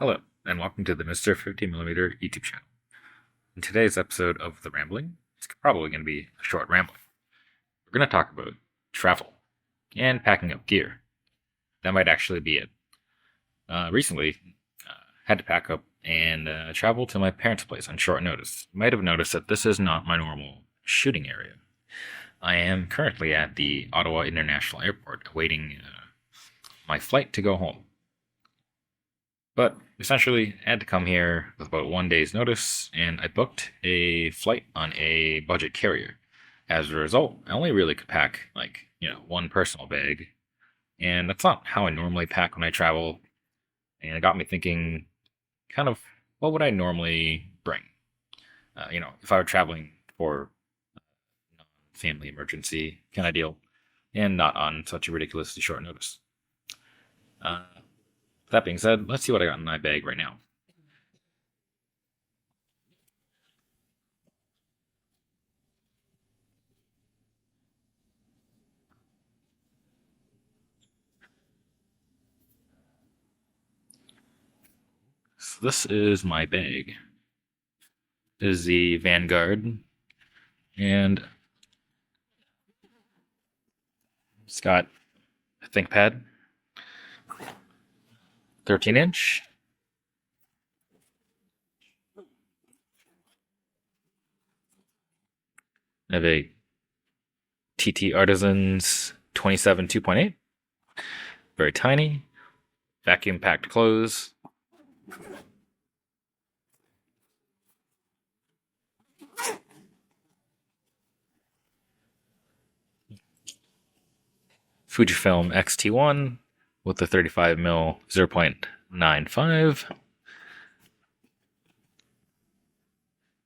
Hello, and welcome to the Mr. 50mm YouTube channel. In today's episode of The Rambling, it's probably going to be a short rambling. We're going to talk about travel and packing up gear. That might actually be it. Recently, had to pack up and travel to my parents' place on short notice. You might have noticed that this is not my normal shooting area. I am currently at the Ottawa International Airport awaiting my flight to go home. But essentially, I had to come here with about 1 day's notice, and I booked a flight on a budget carrier. As a result, I only really could pack, one personal bag, and that's not how I normally pack when I travel. And it got me thinking, kind of, what would I normally bring? If I were traveling for non-family emergency kind of deal, and not on such a ridiculously short notice. That being said, let's see what I got in my bag right now. So this is my bag. This is the Vanguard, and it's got a ThinkPad, 13-inch. I have a TT Artisans 27 2.8. Very tiny. Vacuum packed clothes. Fujifilm X-T1 with the 35mm 0.95.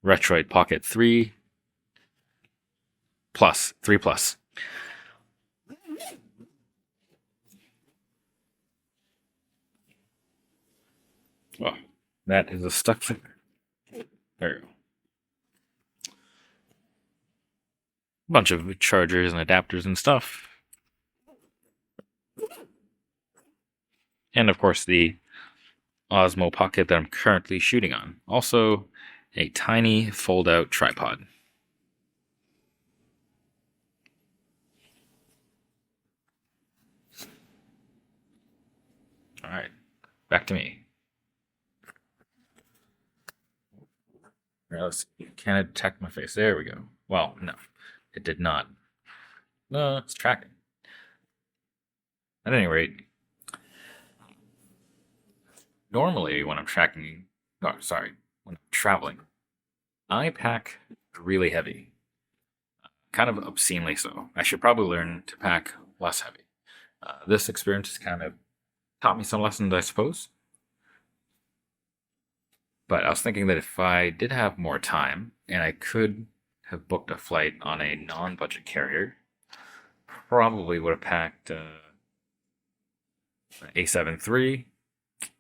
Retroid Pocket 3 Plus, 3 Plus. Oh, that is a stuck finger. There you go. A bunch of chargers and adapters and stuff. And of course the Osmo Pocket that I'm currently shooting on. Also a tiny fold-out tripod. Alright, back to me. Can it detect my face? There we go. Well, no, it did not. No, it's tracking. At any rate, normally when I'm when I'm traveling, I pack really heavy. Kind of obscenely so. I should probably learn to pack less heavy. This experience has kind of taught me some lessons, I suppose. But I was thinking that if I did have more time and I could have booked a flight on a non-budget carrier, probably would have packed an A7 III,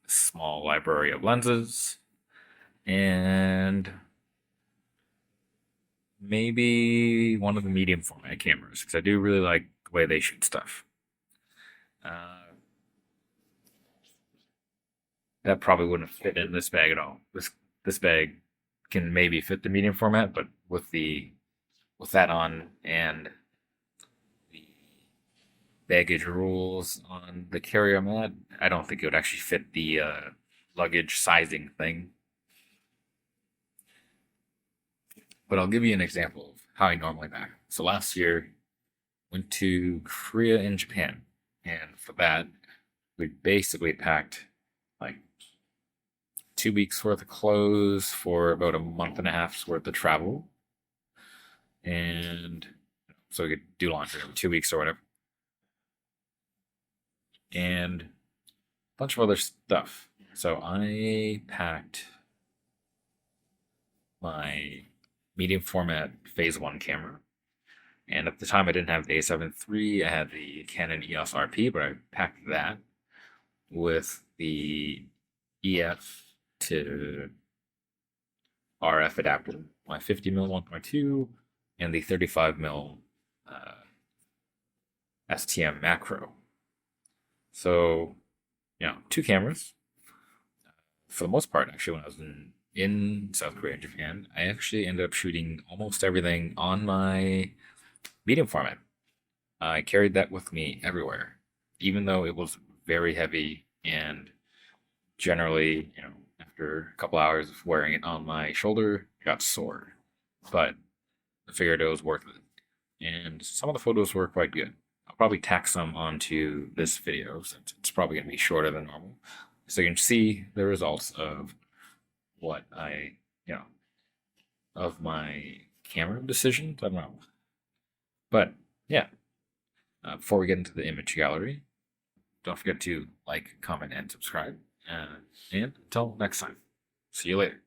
small library of lenses, and maybe one of the medium format cameras, because I do really like the way they shoot stuff. That probably wouldn't fit in this bag at all. This bag can maybe fit the medium format, but with that on and the baggage rules on the carrier I'm at, I don't think it would actually fit the luggage sizing thing. But I'll give you an example of how I normally pack. So last year, went to Korea and Japan, and for that, we basically packed like 2 weeks worth of clothes for about a month and a half's worth of travel. And so we could do laundry every 2 weeks or whatever. And a bunch of other stuff. So I packed my medium format phase 1 camera. And at the time I didn't have the A7 III, I had the Canon EOS RP, but I packed that with the EF to RF adapter, my 50mm 1.2, and the 35mm STM macro. So, 2 cameras, for the most part, actually, when I was in South Korea and Japan, I actually ended up shooting almost everything on my medium format. I carried that with me everywhere, even though it was very heavy and generally, after a couple hours of wearing it on my shoulder, it got sore. But I figured it was worth it. And some of the photos were quite good. I'll probably tack some onto this video since it's probably going to be shorter than normal. So you can see the results of what of my camera decisions. I don't know. But yeah, before we get into the image gallery, don't forget to like, comment, and subscribe. And until next time, see you later.